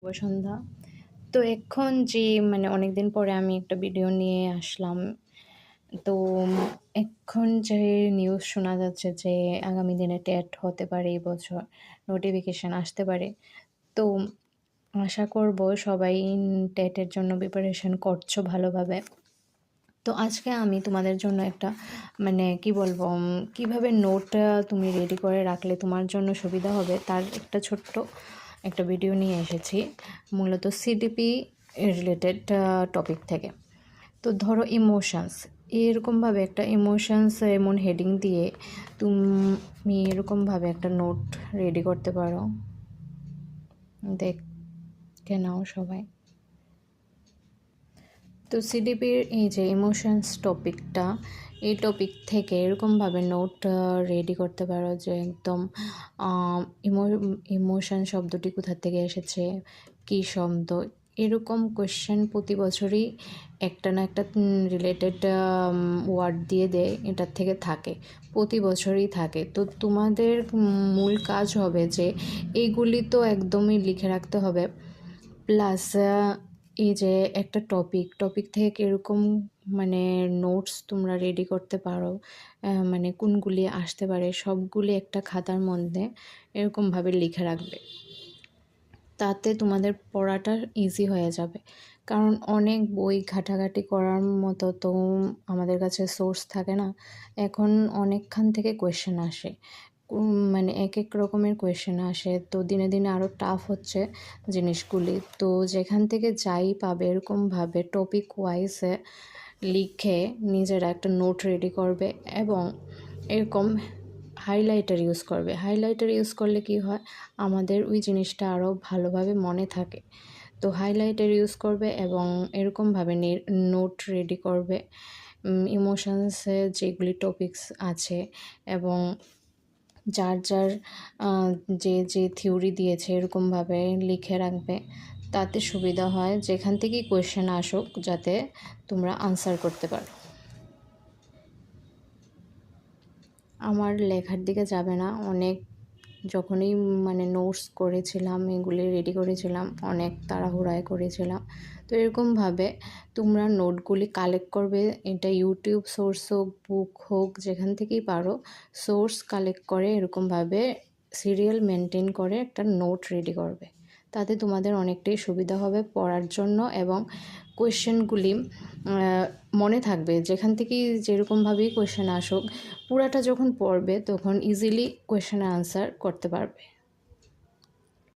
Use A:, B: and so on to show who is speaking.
A: শুভ সন্ধ্যা। তো এখন যে অনেক দিন পরে আমি একটা ভিডিও নিয়ে আসলাম। তো এখন যে নিউজ শোনা যাচ্ছে যে আগামী দিনে টেট হতে পারে এই বছর, নোটিফিকেশান আসতে পারে। তো আশা করব সবাই টেটের জন্য প্রিপারেশন করছো ভালোভাবে। তো আজকে আমি তোমাদের জন্য একটা কি বলবো, কীভাবে নোটটা তুমি রেডি করে রাখলে তোমার জন্য সুবিধা হবে তার একটা ছোট্ট একটা ভিডিও নিয়ে এসেছি, মূলত সিডিপি রিলেটেড টপিক থেকে। তো ধরো ইমোশনস, এরকমভাবে একটা ইমোশনস এমন হেডিং দিয়ে তুমি এরকমভাবে একটা নোট রেডি করতে পারো। দেখে নাও সবাই। তো সিডিপির এই যে ইমোশনস টপিকটা, এই টপিক থেকে এরকমভাবে নোট রেডি করতে পারো যে একদম ইমোশন শব্দটি কোথা থেকে এসেছে, কী শব্দ, এরকম কোয়েশ্চেন প্রতি বছরই একটা না একটা রিলেটেড ওয়ার্ড দিয়ে দেয়, এটার থেকে থাকে, প্রতি বছরই থাকে। তো তোমাদের মূল কাজ হবে যে এইগুলি তো একদমই লিখে রাখতে হবে, প্লাস এই যে একটা টপিক থেকে কীরকম নোটস তোমরা রেডি করতে পারো, কোনগুলি আসতে পারে সবগুলি একটা খাতার মধ্যে এরকমভাবে লিখে রাখবে। তাতে তোমাদের পড়াটা ইজি হয়ে যাবে, কারণ অনেক বই ঘাটাঘাটি করার মতো তো আমাদের কাছে সোর্স থাকে না। এখন অনেকখান থেকে কোয়েশ্চেন আসে, এক এক রকমের কোয়েশ্চেন আসে, তো দিনে দিনে আরও টাফ হচ্ছে জিনিসগুলি। তো যেখান থেকে যাই পাবে এরকমভাবে টপিক ওয়াইজে লিখে নিজেরা একটা নোট রেডি করবে, এবং এরকম হাইলাইটার ইউজ করবে। হাইলাইটার ইউজ করলে কি হয়, আমাদের ওই জিনিসটা আরও ভালোভাবে মনে থাকে। তো হাইলাইটার ইউজ করবে এবং এরকমভাবে নোট রেডি করবে ইমোশনসে যেগুলি টপিকস আছে, এবং যার যে থিওরি দিয়েছে এরকমভাবে লিখে রাখবে। তাতে সুবিধা হয় যেখান থেকেই কোয়েশ্চেন আসুক যাতে তোমরা আনসার করতে পারো। আমার লেখার দিকে যাবে না, অনেক যখনই নোটস করেছিলাম, এগুলি রেডি করেছিলাম, অনেক তাড়াহুড়ায় করেছিলাম। তো এরকমভাবে তোমরা নোটগুলি কালেক্ট করবে, এটা ইউটিউব সোর্স হোক, বুক হোক, যেখান থেকেই পারো সোর্স কালেক্ট করে এরকমভাবে সিরিয়াল মেনটেন করে একটা নোট রেডি করবে। তাতে তোমাদের অনেকটাই সুবিধা হবে পড়ার জন্য, এবং কোয়েশ্চেনগুলি মনে থাকবে। যেখান থেকেই যেরকমভাবেই কোয়েশ্চেন আসুক, পুরাটা যখন পড়বে তখন ইজিলি কোয়েশ্চেনের আনসার করতে পারবে।